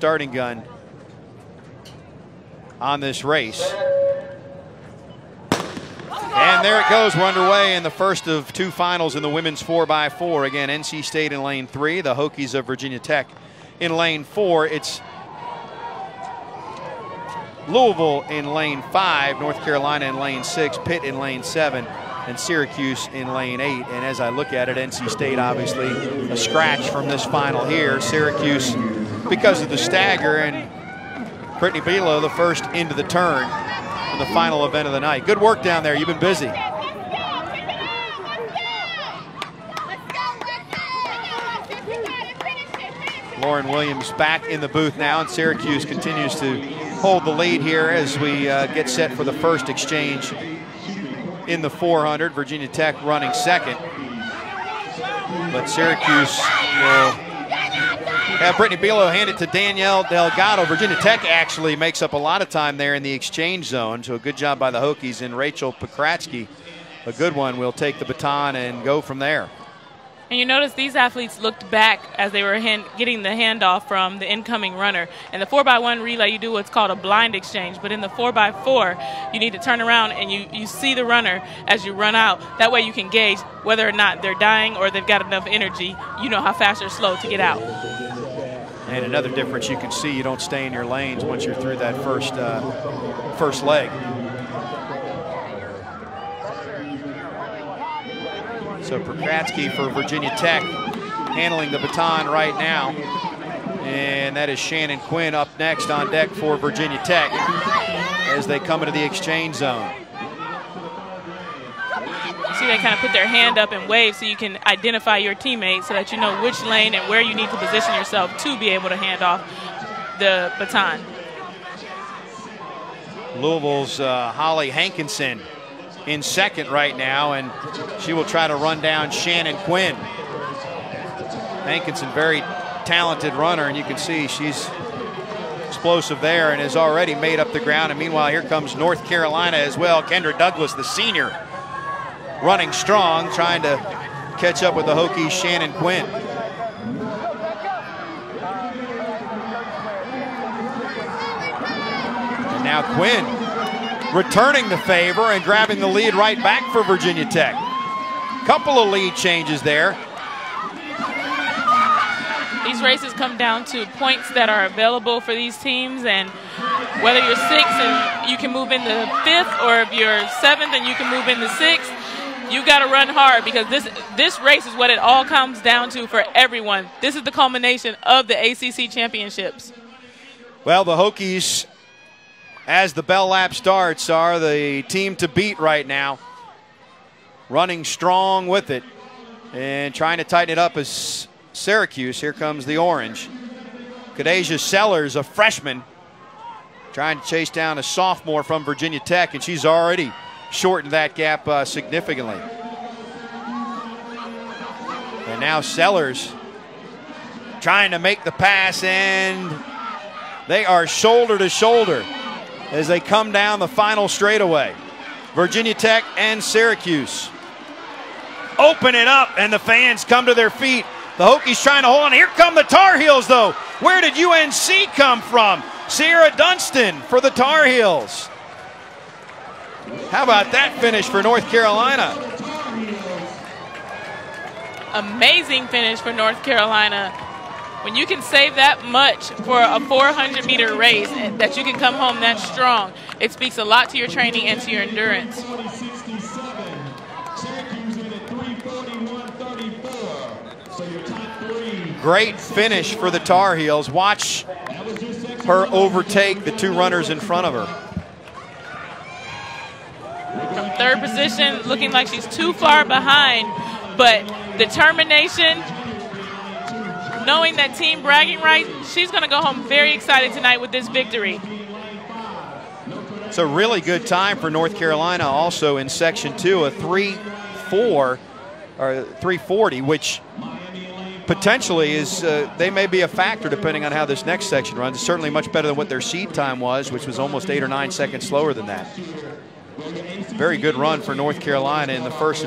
starting gun on this race. And there it goes. We're underway in the first of two finals in the women's 4x4. Again, NC State in lane 3, the Hokies of Virginia Tech in lane 4. It's Louisville in lane 5, North Carolina in lane 6, Pitt in lane 7, and Syracuse in lane 8. And as I look at it, NC State obviously a scratch from this final here. Syracuse because of the stagger, and Brittany Belo the first into the turn in the final event of the night. Good work down there. You've been busy. Lauren Williams back in the booth now, and Syracuse continues to hold the lead here as we get set for the first exchange in the 400. Virginia Tech running second, but Syracuse will have Brittany Belo hand it to Danielle Delgado. Virginia Tech actually makes up a lot of time there in the exchange zone, so a good job by the Hokies. And Rachel Pokratsky, a good one, will take the baton and go from there. And you notice these athletes looked back as they were getting the handoff from the incoming runner. In the 4x1 relay, you do what's called a blind exchange. But in the 4x4, you need to turn around and you see the runner as you run out. That way you can gauge whether or not they're dying or they've got enough energy. You know how fast or slow to get out. And another difference you can see, you don't stay in your lanes once you're through that first leg. So Pokratsky for Virginia Tech handling the baton right now. And that is Shannon Quinn up next on deck for Virginia Tech as they come into the exchange zone. See, they kind of put their hand up and wave so you can identify your teammates so that you know which lane and where you need to position yourself to be able to hand off the baton. Louisville's Holly Hankinson in second right now, and she will try to run down Shannon Quinn. Hankinson, very talented runner, and you can see she's explosive there and has already made up the ground. And meanwhile, here comes North Carolina as well. Kendra Douglas, the senior, running strong, trying to catch up with the Hokies' Shannon Quinn. And now Quinn returning the favor and grabbing the lead right back for Virginia Tech. Couple of lead changes there. These races come down to points that are available for these teams, and whether you're 6th and you can move into 5th, or if you're 7th and you can move into 6th, you've got to run hard, because this race is what it all comes down to for everyone. This is the culmination of the ACC championships. Well, the Hokies, as the bell lap starts, are the team to beat right now. Running strong with it and trying to tighten it up as Syracuse. Here comes the orange. Kadeja Sellers, a freshman, trying to chase down a sophomore from Virginia Tech, and she's already shortened that gap significantly. And now Sellers trying to make the pass, and they are shoulder to shoulder as they come down the final straightaway. Virginia Tech and Syracuse open it up, and the fans come to their feet. The Hokies trying to hold on. Here come the Tar Heels, though. Where did UNC come from? Sierra Dunston for the Tar Heels. How about that finish for North Carolina? Amazing finish for North Carolina. When you can save that much for a 400-meter race, that you can come home that strong, it speaks a lot to your training and to your endurance. Great finish for the Tar Heels. Watch her overtake the two runners in front of her. From 3rd position, looking like she's too far behind, but determination, knowing that team bragging rights, she's going to go home very excited tonight with this victory. It's a really good time for North Carolina also in Section 2, a 3.4 or 3.40, which potentially is, they may be a factor depending on how this next section runs. It's certainly much better than what their seed time was, which was almost 8 or 9 seconds slower than that. Very good run for North Carolina in the first